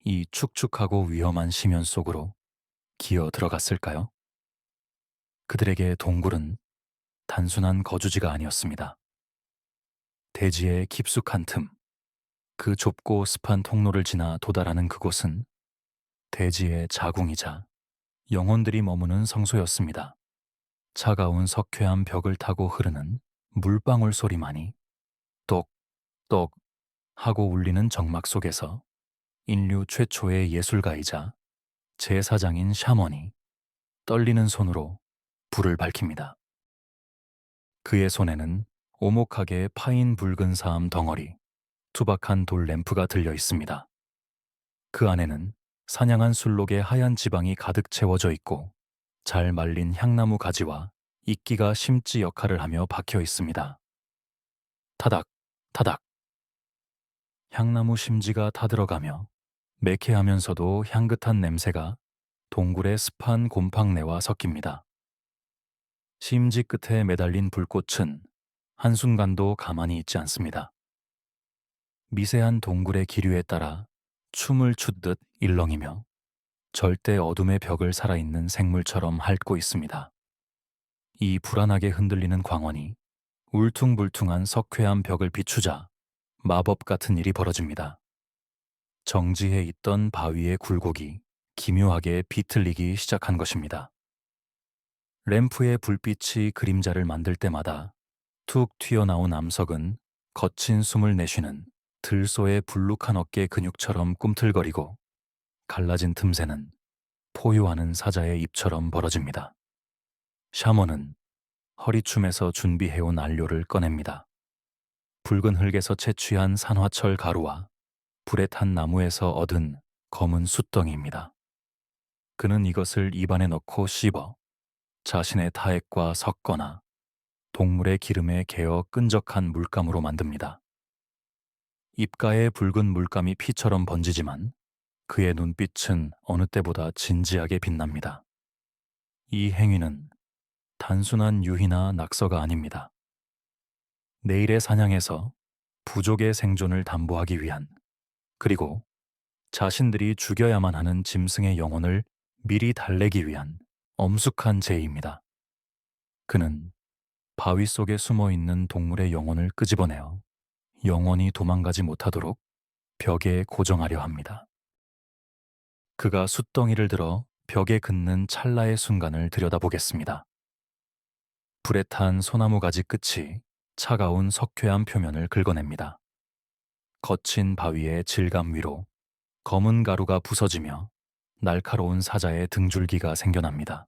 이 축축하고 위험한 심연 속으로 기어 들어갔을까요? 그들에게 동굴은 단순한 거주지가 아니었습니다. 대지의 깊숙한 틈, 그 좁고 습한 통로를 지나 도달하는 그곳은 대지의 자궁이자 영혼들이 머무는 성소였습니다. 차가운 석회암 벽을 타고 흐르는 물방울 소리만이 똑똑 하고 울리는 정막 속에서 인류 최초의 예술가이자 제사장인 샤먼이 떨리는 손으로 불을 밝힙니다. 그의 손에는 오목하게 파인 붉은 사암 덩어리, 투박한 돌 램프가 들려 있습니다. 그 안에는 사냥한 술록의 하얀 지방이 가득 채워져 있고 잘 말린 향나무 가지와 이끼가 심지 역할을 하며 박혀 있습니다. 타닥, 타닥. 향나무 심지가 타들어가며 매캐하면서도 향긋한 냄새가 동굴의 습한 곰팡내와 섞입니다. 심지 끝에 매달린 불꽃은 한순간도 가만히 있지 않습니다. 미세한 동굴의 기류에 따라 춤을 추듯 일렁이며 절대 어둠의 벽을 살아있는 생물처럼 핥고 있습니다. 이 불안하게 흔들리는 광원이 울퉁불퉁한 석회암 벽을 비추자 마법 같은 일이 벌어집니다. 정지해 있던 바위의 굴곡이 기묘하게 비틀리기 시작한 것입니다. 램프의 불빛이 그림자를 만들 때마다 툭 튀어나온 암석은 거친 숨을 내쉬는 들소의 불룩한 어깨 근육처럼 꿈틀거리고 갈라진 틈새는 포효하는 사자의 입처럼 벌어집니다. 샤먼은 허리춤에서 준비해온 안료를 꺼냅니다. 붉은 흙에서 채취한 산화철 가루와 불에 탄 나무에서 얻은 검은 숯덩이입니다. 그는 이것을 입안에 넣고 씹어 자신의 타액과 섞거나 동물의 기름에 개어 끈적한 물감으로 만듭니다. 입가에 붉은 물감이 피처럼 번지지만 그의 눈빛은 어느 때보다 진지하게 빛납니다. 이 행위는 단순한 유희나 낙서가 아닙니다. 내일의 사냥에서 부족의 생존을 담보하기 위한, 그리고 자신들이 죽여야만 하는 짐승의 영혼을 미리 달래기 위한 엄숙한 제의입니다. 그는 바위 속에 숨어 있는 동물의 영혼을 끄집어내어 영원히 도망가지 못하도록 벽에 고정하려 합니다. 그가 숫덩이를 들어 벽에 긋는 찰나의 순간을 들여다보겠습니다. 불에 탄 소나무 가지 끝이 차가운 석회암 표면을 긁어냅니다. 거친 바위의 질감 위로 검은 가루가 부서지며 날카로운 사자의 등줄기가 생겨납니다.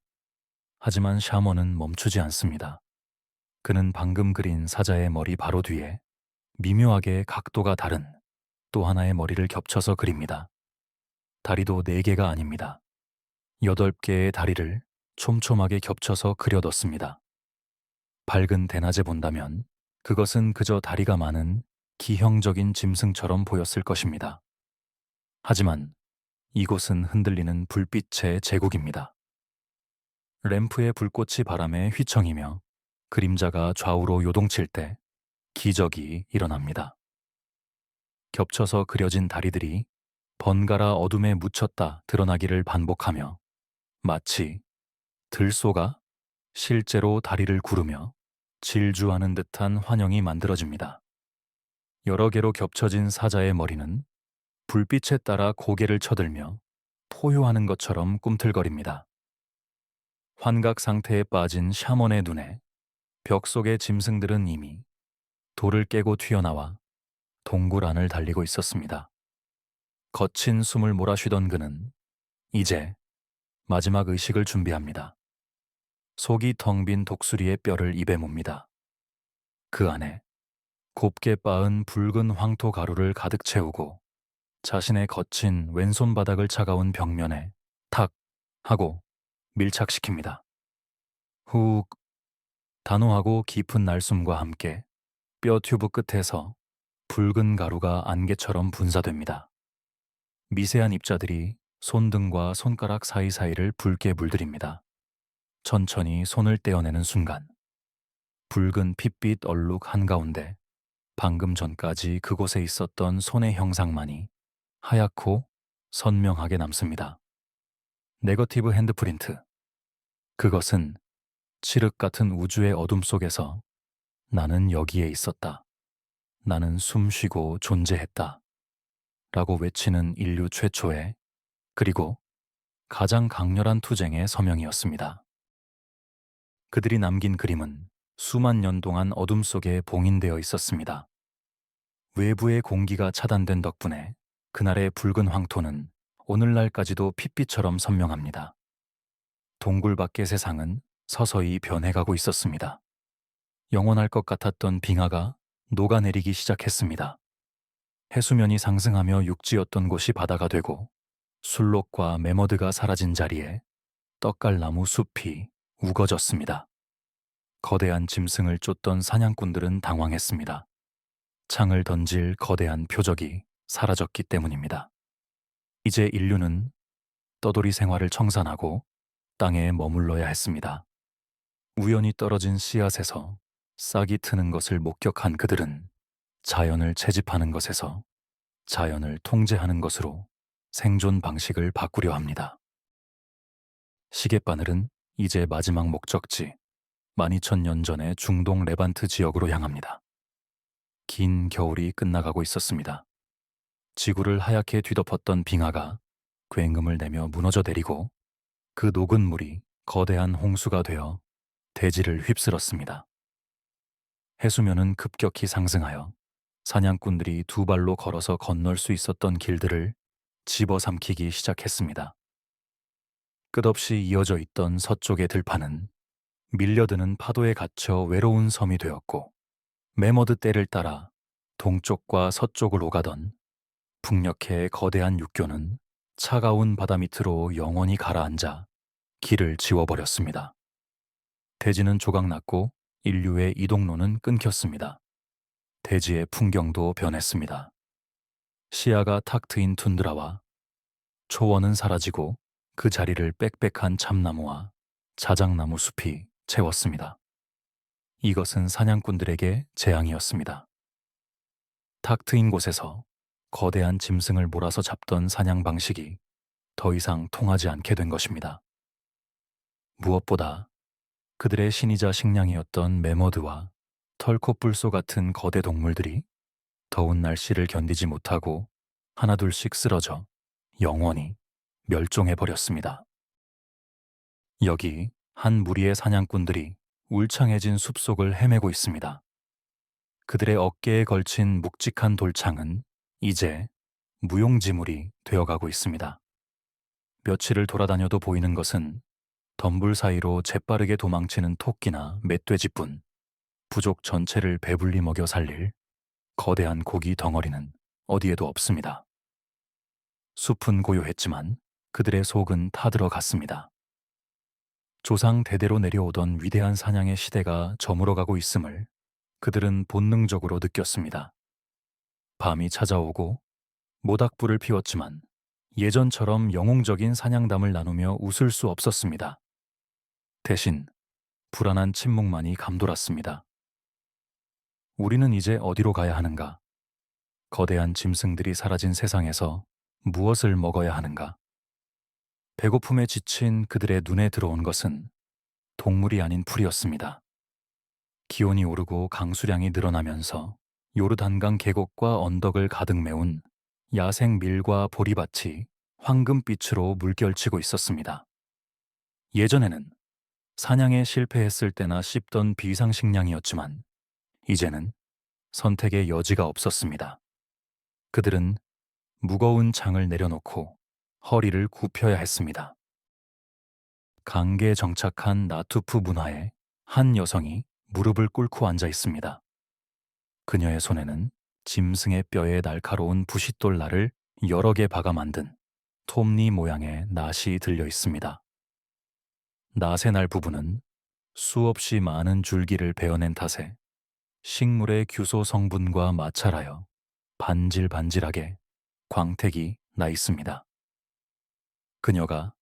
하지만 샤먼은 멈추지 않습니다. 그는 방금 그린 사자의 머리 바로 뒤에 미묘하게 각도가 다른 또 하나의 머리를 겹쳐서 그립니다. 다리도 4개가 아닙니다. 8개의 다리를 촘촘하게 겹쳐서 그려 넣습니다. 밝은 대낮에 본다면 그것은 그저 다리가 많은 기형적인 짐승처럼 보였을 것입니다. 하지만 이곳은 흔들리는 불빛의 제국입니다. 램프의 불꽃이 바람에 휘청이며 그림자가 좌우로 요동칠 때 기적이 일어납니다. 겹쳐서 그려진 다리들이 번갈아 어둠에 묻혔다 드러나기를 반복하며 마치 들소가 실제로 다리를 구르며 질주하는 듯한 환영이 만들어집니다. 여러 개로 겹쳐진 사자의 머리는 불빛에 따라 고개를 쳐들며 포효하는 것처럼 꿈틀거립니다. 환각 상태에 빠진 샤먼의 눈에 벽 속의 짐승들은 이미 돌을 깨고 튀어나와 동굴 안을 달리고 있었습니다. 거친 숨을 몰아쉬던 그는 이제 마지막 의식을 준비합니다. 속이 텅 빈 독수리의 뼈를 입에 뭅니다. 그 안에 곱게 빻은 붉은 황토 가루를 가득 채우고 자신의 거친 왼손 바닥을 차가운 벽면에 탁 하고 밀착시킵니다. 훅, 단호하고 깊은 날숨과 함께 뼈 튜브 끝에서 붉은 가루가 안개처럼 분사됩니다. 미세한 입자들이 손등과 손가락 사이사이를 붉게 물들입니다. 천천히 손을 떼어내는 순간 붉은 핏빛 얼룩 한가운데 방금 전까지 그곳에 있었던 손의 형상만이 하얗고 선명하게 남습니다. 네거티브 핸드프린트. 그것은 칠흑 같은 우주의 어둠 속에서 나는 여기에 있었다. 나는 숨쉬고 존재했다. 라고 외치는 인류 최초의 그리고 가장 강렬한 투쟁의 서명이었습니다. 그들이 남긴 그림은 수만 년 동안 어둠 속에 봉인되어 있었습니다. 외부의 공기가 차단된 덕분에 그날의 붉은 황토는 오늘날까지도 핏빛처럼 선명합니다. 동굴 밖의 세상은 서서히 변해가고 있었습니다. 영원할 것 같았던 빙하가 녹아내리기 시작했습니다. 해수면이 상승하며 육지였던 곳이 바다가 되고 술록과 매머드가 사라진 자리에 떡갈나무 숲이 우거졌습니다. 거대한 짐승을 쫓던 사냥꾼들은 당황했습니다. 창을 던질 거대한 표적이 사라졌기 때문입니다. 이제 인류는 떠돌이 생활을 청산하고 땅에 머물러야 했습니다. 우연히 떨어진 씨앗에서 싹이 트는 것을 목격한 그들은 자연을 채집하는 것에서 자연을 통제하는 것으로 생존 방식을 바꾸려 합니다. 시계바늘은 이제 마지막 목적지 12,000년 전의 중동 레반트 지역으로 향합니다. 긴 겨울이 끝나가고 있었습니다. 지구를 하얗게 뒤덮었던 빙하가 굉음을 내며 무너져 내리고 그 녹은 물이 거대한 홍수가 되어 대지를 휩쓸었습니다. 해수면은 급격히 상승하여 사냥꾼들이 2발로 걸어서 건널 수 있었던 길들을 집어삼키기 시작했습니다. 끝없이 이어져 있던 서쪽의 들판은 밀려드는 파도에 갇혀 외로운 섬이 되었고, 매머드 떼를 따라 동쪽과 서쪽을 오가던 북녘의 거대한 육교는 차가운 바다 밑으로 영원히 가라앉아 길을 지워버렸습니다. 대지는 조각났고 인류의 이동로는 끊겼습니다. 대지의 풍경도 변했습니다. 시야가 탁 트인 툰드라와 초원은 사라지고 그 자리를 빽빽한 참나무와 자작나무 숲이 채웠습니다. 이것은 사냥꾼들에게 재앙이었습니다. 탁 트인 곳에서 거대한 짐승을 몰아서 잡던 사냥 방식이 더 이상 통하지 않게 된 것입니다. 무엇보다 그들의 신이자 식량이었던 매머드와 털코뿔소 같은 거대 동물들이 더운 날씨를 견디지 못하고 하나둘씩 쓰러져 영원히 멸종해버렸습니다. 여기 한 무리의 사냥꾼들이 울창해진 숲속을 헤매고 있습니다. 그들의 어깨에 걸친 묵직한 돌창은 이제 무용지물이 되어가고 있습니다. 며칠을 돌아다녀도 보이는 것은 덤불 사이로 재빠르게 도망치는 토끼나 멧돼지뿐, 부족 전체를 배불리 먹여 살릴 거대한 고기 덩어리는 어디에도 없습니다. 숲은 고요했지만 그들의 속은 타들어갔습니다. 조상 대대로 내려오던 위대한 사냥의 시대가 저물어가고 있음을 그들은 본능적으로 느꼈습니다. 밤이 찾아오고 모닥불을 피웠지만 예전처럼 영웅적인 사냥담을 나누며 웃을 수 없었습니다. 대신 불안한 침묵만이 감돌았습니다. 우리는 이제 어디로 가야 하는가? 거대한 짐승들이 사라진 세상에서 무엇을 먹어야 하는가? 배고픔에 지친 그들의 눈에 들어온 것은 동물이 아닌 풀이었습니다. 기온이 오르고 강수량이 늘어나면서 요르단강 계곡과 언덕을 가득 메운 야생 밀과 보리밭이 황금빛으로 물결치고 있었습니다. 예전에는 사냥에 실패했을 때나 씹던 비상식량이었지만 이제는 선택의 여지가 없었습니다. 그들은 무거운 창을 내려놓고 허리를 굽혀야 했습니다. 강계에 정착한 나투프 문화에 한 여성이 무릎을 꿇고 앉아 있습니다. 그녀의 손에는 짐승의 뼈에 날카로운 부싯돌 날을 여러 개 박아 만든 톱니 모양의 낫이 들려 있습니다. 낫의 날 부분은 수없이 많은 줄기를 베어낸 탓에 식물의 규소 성분과 마찰하여 반질반질하게 광택이 나 있습니다. 그녀가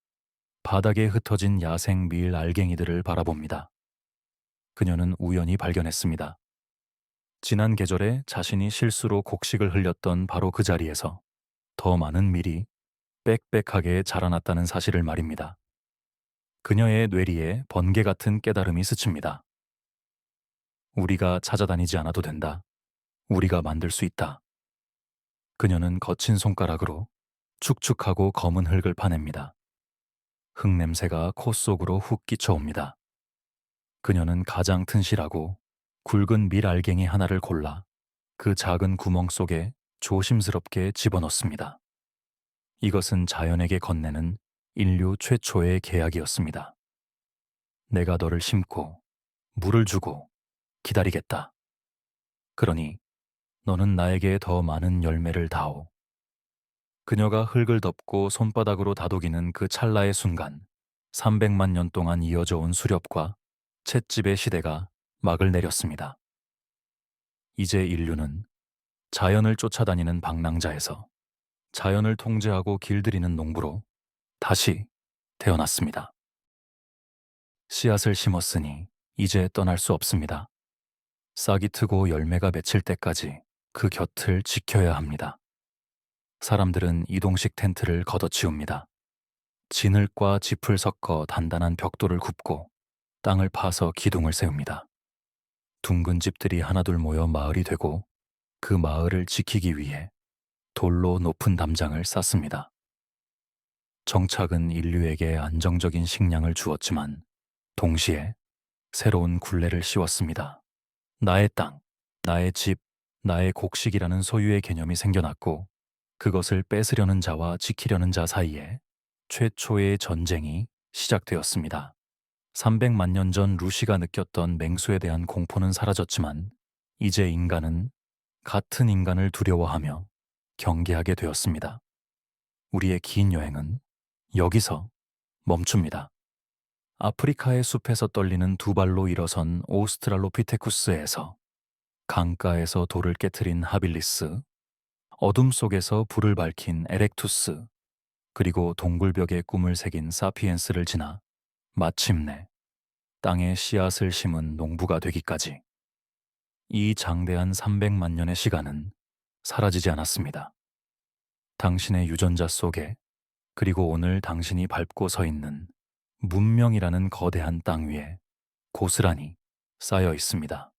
바닥에 흩어진 야생 밀 알갱이들을 바라봅니다. 그녀는 우연히 발견했습니다. 지난 계절에 자신이 실수로 곡식을 흘렸던 바로 그 자리에서 더 많은 밀이 빽빽하게 자라났다는 사실을 말입니다. 그녀의 뇌리에 번개 같은 깨달음이 스칩니다. 우리가 찾아다니지 않아도 된다. 우리가 만들 수 있다. 그녀는 거친 손가락으로 축축하고 검은 흙을 파냅니다. 흙 냄새가 코 속으로 훅 끼쳐옵니다. 그녀는 가장 튼실하고 굵은 밀알갱이 하나를 골라 그 작은 구멍 속에 조심스럽게 집어넣습니다. 이것은 자연에게 건네는 인류 최초의 계약이었습니다. 내가 너를 심고 물을 주고 기다리겠다. 그러니 너는 나에게 더 많은 열매를 다오. 그녀가 흙을 덮고 손바닥으로 다독이는 그 찰나의 순간 300만 년 동안 이어져 온 수렵과 찻집의 시대가 막을 내렸습니다. 이제 인류는 자연을 쫓아다니는 방랑자에서 자연을 통제하고 길들이는 농부로 다시 태어났습니다. 씨앗을 심었으니 이제 떠날 수 없습니다. 싹이 트고 열매가 맺힐 때까지 그 곁을 지켜야 합니다. 사람들은 이동식 텐트를 걷어치웁니다. 진흙과 짚을 섞어 단단한 벽돌을 굽고 땅을 파서 기둥을 세웁니다. 둥근 집들이 하나둘 모여 마을이 되고 그 마을을 지키기 위해 돌로 높은 담장을 쌓습니다. 정착은 인류에게 안정적인 식량을 주었지만 동시에 새로운 굴레를 씌웠습니다. 나의 땅, 나의 집, 나의 곡식이라는 소유의 개념이 생겨났고 그것을 뺏으려는 자와 지키려는 자 사이에 최초의 전쟁이 시작되었습니다. 300만 년 전 루시가 느꼈던 맹수에 대한 공포는 사라졌지만 이제 인간은 같은 인간을 두려워하며 경계하게 되었습니다. 우리의 긴 여행은 여기서 멈춥니다. 아프리카의 숲에서 떨리는 두 발로 일어선 오스트랄로피테쿠스에서 강가에서 돌을 깨트린 하빌리스, 어둠 속에서 불을 밝힌 에렉투스, 그리고 동굴벽에 꿈을 새긴 사피엔스를 지나 마침내 땅에 씨앗을 심은 농부가 되기까지 이 장대한 300만 년의 시간은 사라지지 않았습니다. 당신의 유전자 속에, 그리고 오늘 당신이 밟고 서 있는 문명이라는 거대한 땅 위에 고스란히 쌓여 있습니다.